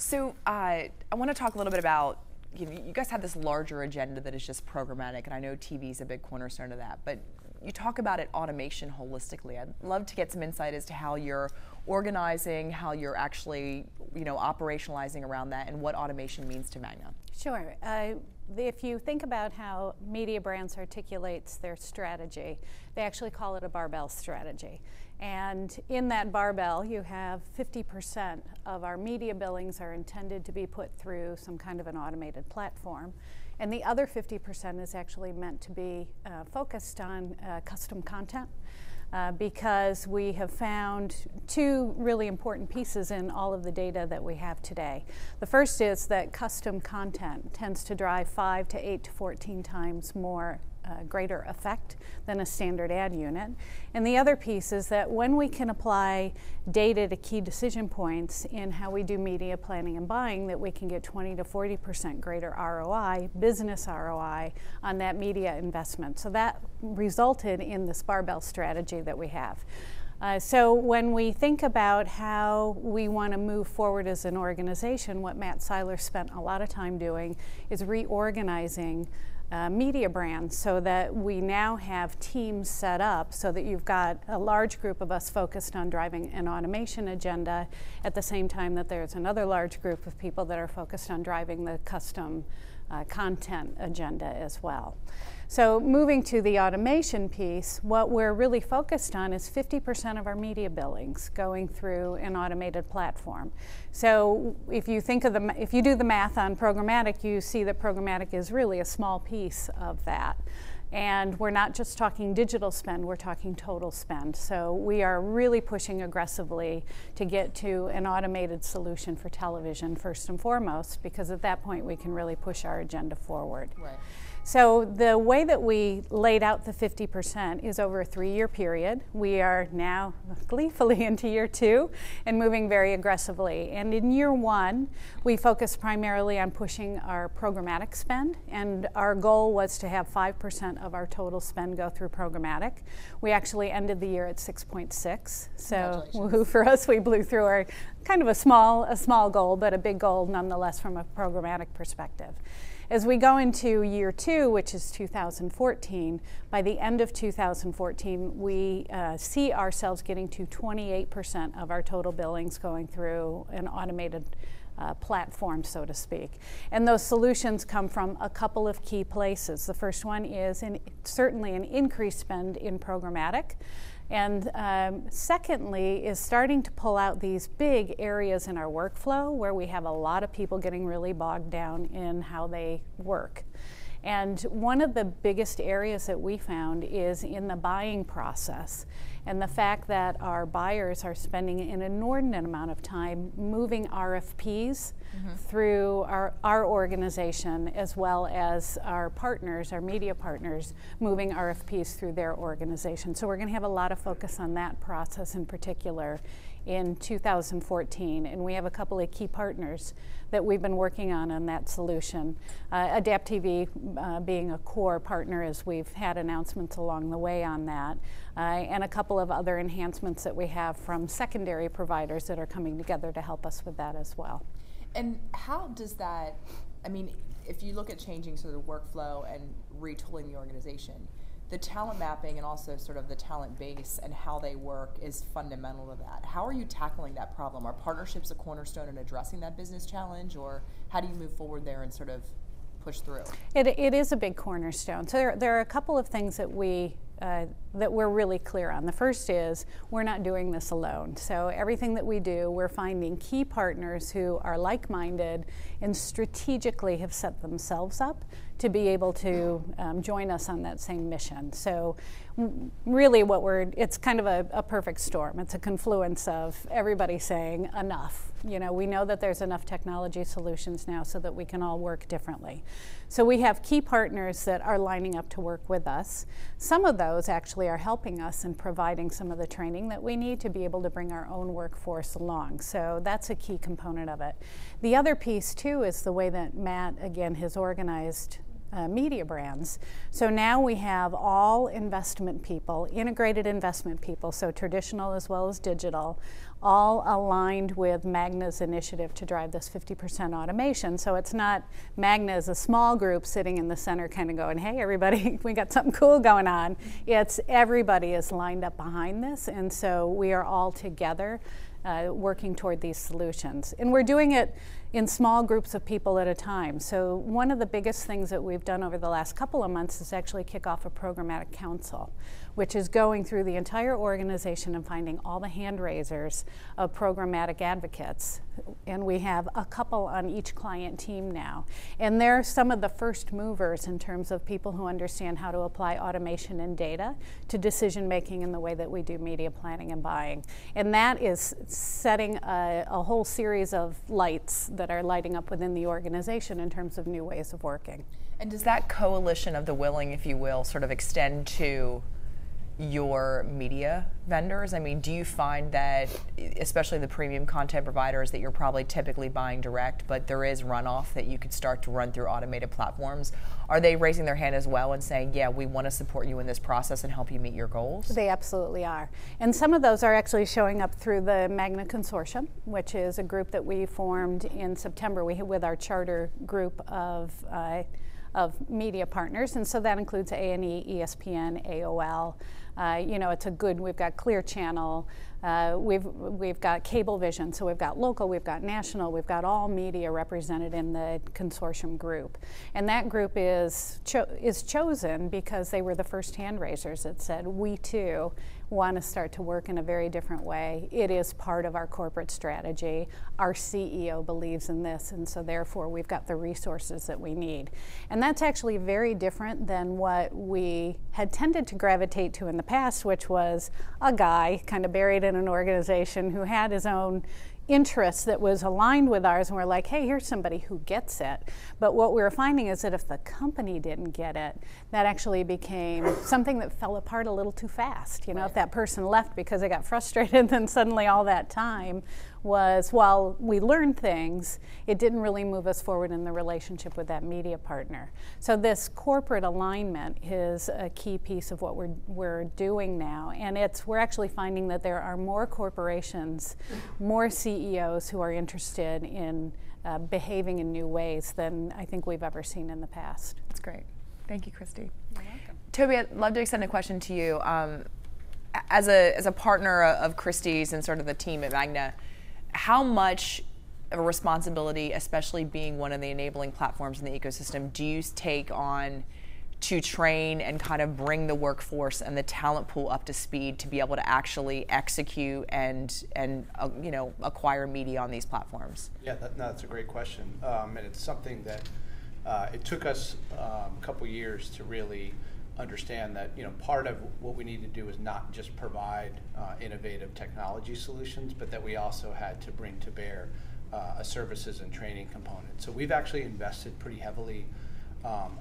So I want to talk a little bit about, you guys have this larger agenda that is just programmatic, and I know TV is a big cornerstone of that, but you talk about it automation holistically. I'd love to get some insight as to how you're organizing, how you're actually, operationalizing around that, and what automation means to Magna. Sure. If you think about how Media Brands articulates their strategy, they actually call it a barbell strategy. And in that barbell, you have 50% of our media billings are intended to be put through some kind of an automated platform. And the other 50% is actually meant to be focused on custom content. Because we have found two really important pieces in all of the data that we have today. The first is that custom content tends to drive 5 to 8 to 14 times more greater effect than a standard ad unit. And the other piece is that when we can apply data to key decision points in how we do media planning and buying, that we can get 20 to 40% greater ROI, business ROI, on that media investment. So that resulted in this barbell strategy that we have. So when we think about how we want to move forward as an organization, what Matt Seiler spent a lot of time doing is reorganizing Media Brands so that we now have teams set up so that you've got a large group of us focused on driving an automation agenda at the same time that there's another large group of people that are focused on driving the custom content agenda as well. So moving to the automation piece, what we're really focused on is 50% of our media billings going through an automated platform. So if you think of if you do the math on programmatic, you see that programmatic is really a small piece of that. And we're not just talking digital spend, we're talking total spend. So we are really pushing aggressively to get to an automated solution for television first and foremost, because at that point we can really push our agenda forward. Right. So the way that we laid out the 50% is over a 3-year period. We are now gleefully into year 2 and moving very aggressively. And in year 1, we focused primarily on pushing our programmatic spend, and our goal was to have 5% of our total spend go through programmatic. We actually ended the year at 6.6. So woohoo for us, we blew through our kind of a small goal, but a big goal nonetheless from a programmatic perspective. As we go into year 2, which is 2014, by the end of 2014, we see ourselves getting to 28% of our total billings going through an automated platform, so to speak. And those solutions come from a couple of key places. The first one is certainly an increased spend in programmatic. And secondly is starting to pull out these big areas in our workflow where we have a lot of people getting really bogged down in how they work. And one of the biggest areas that we found is in the buying process, and the fact that our buyers are spending an inordinate amount of time moving RFPs through our organization, as well as our partners, our media partners, moving RFPs through their organization. So we're going to have a lot of focus on that process in particular in 2014, and we have a couple of key partners that we've been working on that solution. Adapt TV being a core partner, as we've had announcements along the way on that, and a couple of other enhancements that we have from secondary providers that are coming together to help us with that as well. And how does that, if you look at changing sort of the workflow and retooling the organization, the talent mapping and also sort of the talent base and how they work is fundamental to that. How are you tackling that problem? Are partnerships a cornerstone in addressing that business challenge, or how do you move forward there and sort of push through? It is a big cornerstone. So there are a couple of things that we're really clear on. The first is we're not doing this alone. So everything that we do, we're finding key partners who are like-minded and strategically have set themselves up to be able to join us on that same mission. So really it's kind of a perfect storm. It's a confluence of everybody saying enough. We know that there's enough technology solutions now so that we can all work differently. So we have key partners that are lining up to work with us. Some of those actually are helping us in providing some of the training that we need to be able to bring our own workforce along. So that's a key component of it. The other piece too is the way that Matt, again, has organized media brands. So now we have all investment people, integrated investment people, so traditional as well as digital, all aligned with Magna's initiative to drive this 50% automation. So it's not Magna as a small group sitting in the center kind of going, hey everybody, we got something cool going on. It's everybody is lined up behind this, and so we are all together working toward these solutions. And we're doing it in small groups of people at a time. So one of the biggest things that we've done over the last couple of months is actually kick off a programmatic council, which is going through the entire organization and finding all the hand raisers of programmatic advocates. And we have a couple on each client team now. And they're some of the first movers in terms of people who understand how to apply automation and data to decision making in the way that we do media planning and buying. And that is setting a whole series of lights that are lighting up within the organization in terms of new ways of working. And does that coalition of the willing, if you will, sort of extend to your media vendors? I mean, do you find that, especially the premium content providers, that you're probably typically buying direct, but there is runoff that you could start to run through automated platforms? Are they raising their hand as well and saying, yeah, we want to support you in this process and help you meet your goals? They absolutely are. And some of those are actually showing up through the Magna Consortium, which is a group that we formed in September with our charter group of media partners, and so that includes A&E, ESPN, AOL. You know, it's a good, we've got Clear Channel, we've got Cablevision, so we've got local, we've got national, we've got all media represented in the consortium group. And that group is chosen because they were the first hand raisers that said, we too want to start to work in a very different way. It is part of our corporate strategy. Our CEO believes in this, and so therefore we've got the resources that we need. And that's actually very different than what we had tended to gravitate to in the past, which was a guy kind of buried in an organization who had his own interest that was aligned with ours, and we're like, hey, here's somebody who gets it. But what we were finding is that if the company didn't get it, that actually became something that fell apart a little too fast. You know, if that person left because they got frustrated, then suddenly all that time was, while we learned things, it didn't really move us forward in the relationship with that media partner. So this corporate alignment is a key piece of what we're doing now, and we're actually finding that there are more corporations, more CEOs who are interested in behaving in new ways than I think we've ever seen in the past. That's great. Thank you, Kristi. You're welcome. Toby, I'd love to extend a question to you. As a partner of Kristi's and sort of the team at Magna, how much of a responsibility, especially being one of the enabling platforms in the ecosystem, do you take on to train and kind of bring the workforce and the talent pool up to speed to be able to actually execute and you know, acquire media on these platforms? Yeah, that's a great question, and it's something that it took us a couple years to really understand that, you know, part of what we need to do is not just provide innovative technology solutions, but that we also had to bring to bear a services and training component. So we've actually invested pretty heavily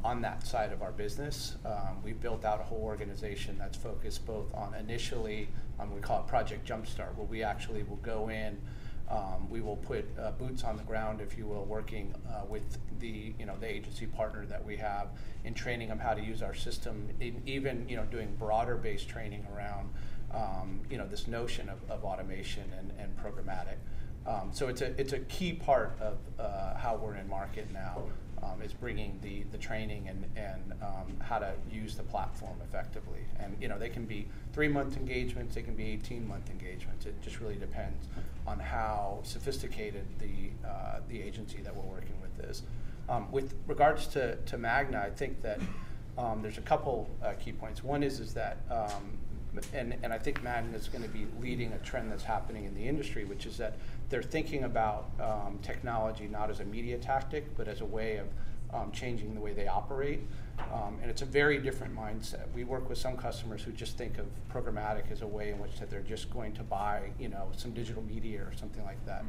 on that side of our business. We've built out a whole organization that's focused both on initially, we call it Project Jumpstart, where we actually will go in, we will put boots on the ground, if you will, working with the agency partner that we have in training them how to use our system, even doing broader based training around this notion of automation and programmatic. So it's a key part of how we're in market now. Is bringing the training and how to use the platform effectively. And they can be 3-month engagements, they can be 18-month engagements. It just really depends on how sophisticated the agency that we're working with is. With regards to Magna, I think that there's a couple key points. One is that, and I think Magna is going to be leading a trend that's happening in the industry, which is that they're thinking about technology not as a media tactic, but as a way of changing the way they operate. And it's a very different mindset. We work with some customers who just think of programmatic as a way in which that they're just going to buy, some digital media or something like that.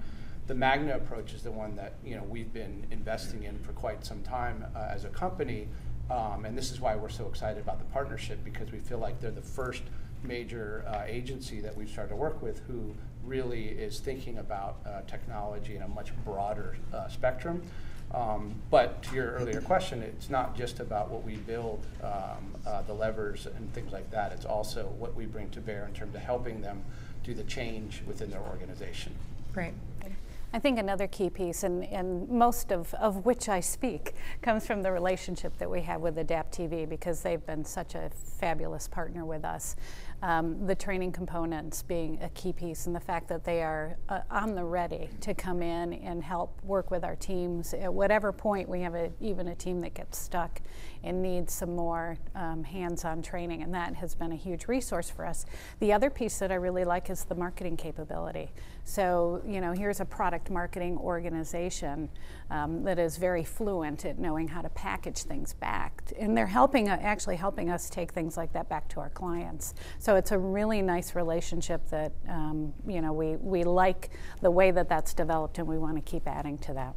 The Magna approach is the one that we've been investing in for quite some time as a company, and this is why we're so excited about the partnership, because we feel like they're the first major agency that we've started to work with who really is thinking about technology in a much broader spectrum. But to your earlier question, it's not just about what we build, the levers and things like that. It's also what we bring to bear in terms of helping them do the change within their organization. Great. I think another key piece, and most of which I speak, comes from the relationship that we have with Adapt TV, because they've been such a fabulous partner with us. The training components being a key piece, and the fact that they are on the ready to come in and help work with our teams. At whatever point we have even a team that gets stuck and needs some more hands-on training, and that has been a huge resource for us. The other piece that I really like is the marketing capability. So, you know, here's a product marketing organization that is very fluent at knowing how to package things back, and they're actually helping us take things like that back to our clients. So it's a really nice relationship that you know, we like the way that that's developed, and we want to keep adding to that.